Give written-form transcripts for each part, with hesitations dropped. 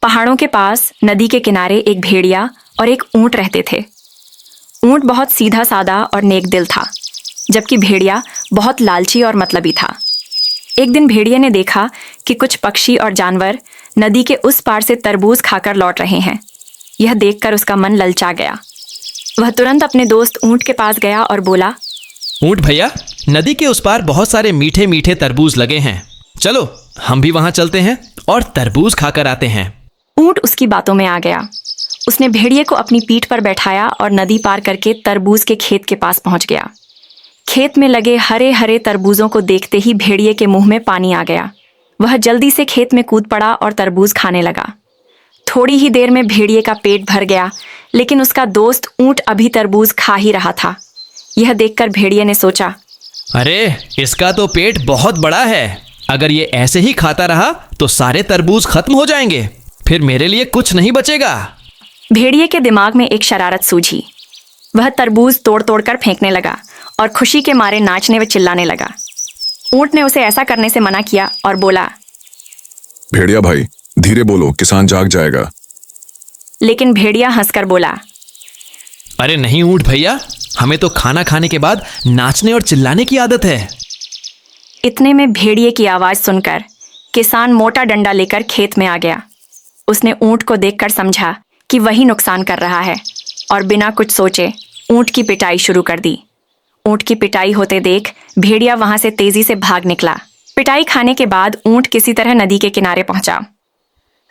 पहाड़ों के पास नदी के किनारे एक भेड़िया और एक ऊंट रहते थे। ऊंट बहुत सीधा सादा और नेक दिल था, जबकि भेड़िया बहुत लालची और मतलबी था। एक दिन भेड़िए ने देखा कि कुछ पक्षी और जानवर नदी के उस पार से तरबूज खाकर लौट रहे हैं। यह देखकर उसका मन ललचा गया। वह तुरंत अपने दोस्त ऊंट के पास गया और बोला, ऊंट भैया, नदी के उस पार बहुत सारे मीठे मीठे तरबूज लगे हैं, चलो हम भी वहां चलते हैं और तरबूज खाकर आते हैं। ऊंट उसकी बातों में आ गया। उसने भेड़िए को अपनी पीठ पर बैठाया और नदी पार करके तरबूज के खेत के पास पहुंच गया। खेत में लगे हरे हरे तरबूजों को देखते ही भेड़िए के मुंह में पानी आ गया। वह जल्दी से खेत में कूद पड़ा और तरबूज खाने लगा। थोड़ी ही देर में भेड़िए का पेट भर गया, लेकिन उसका दोस्त ऊंट अभी तरबूज खा ही रहा था। यह देखकर भेड़िए ने सोचा, अरे इसका तो पेट बहुत बड़ा है, अगर ये ऐसे ही खाता रहा तो सारे तरबूज खत्म हो जाएंगे, फिर मेरे लिए कुछ नहीं बचेगा। भेड़िए के दिमाग में एक शरारत सूझी। वह तरबूज तोड़ तोड़ कर फेंकने लगा और खुशी के मारे नाचने व चिल्लाने लगा। ऊंट ने उसे ऐसा करने से मना किया और बोला, भेड़िया भाई धीरे बोलो, किसान जाग जाएगा। लेकिन भेड़िया हंसकर बोला, अरे नहीं ऊंट भैया, हमें तो खाना खाने के बाद नाचने और चिल्लाने की आदत है। इतने में भेड़िए की आवाज सुनकर किसान मोटा डंडा लेकर खेत में आ गया। उसने ऊंट को देखकर समझा कि वही नुकसान कर रहा है और बिना कुछ सोचे ऊंट की पिटाई शुरू कर दी। ऊंट की पिटाई होते देख भेड़िया वहां से तेजी से भाग निकला। पिटाई खाने के बाद ऊंट किसी तरह नदी के किनारे पहुंचा।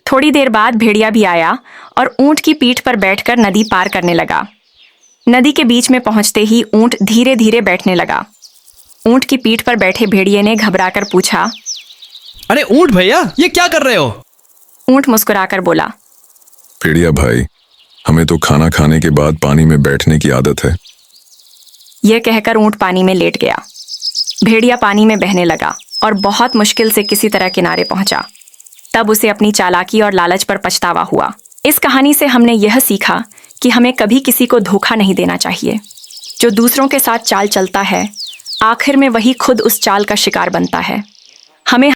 थोड़ी देर बाद भेड़िया भी आया और ऊंट की पीठ पर बैठकर नदी पार करने लगा। नदी के बीच में पहुंचते ही ऊंट धीरे धीरे बैठने लगा। ऊंट की पीठ पर बैठे भेड़िए ने घबराकर पूछा, अरे ऊंट भैया, ये क्या कर रहे हो? ऊंट मुस्कुराकर बोला, भेड़िया भाई, हमें तो खाना खाने के बाद पानी में बैठने की आदत है। यह कहकर ऊंट पानी में लेट गया। भेड़िया पानी में बहने लगा और बहुत मुश्किल से किसी तरह किनारे पहुंचा। तब उसे अपनी चालाकी और लालच पर पछतावा हुआ। इस कहानी से हमने यह सीखा कि हमें कभी किसी को धोखा नहीं देना चाहिए। जो दूसरों के साथ चाल चलता है, आखिर में वही खुद उस चाल का शिकार बनता है। हमें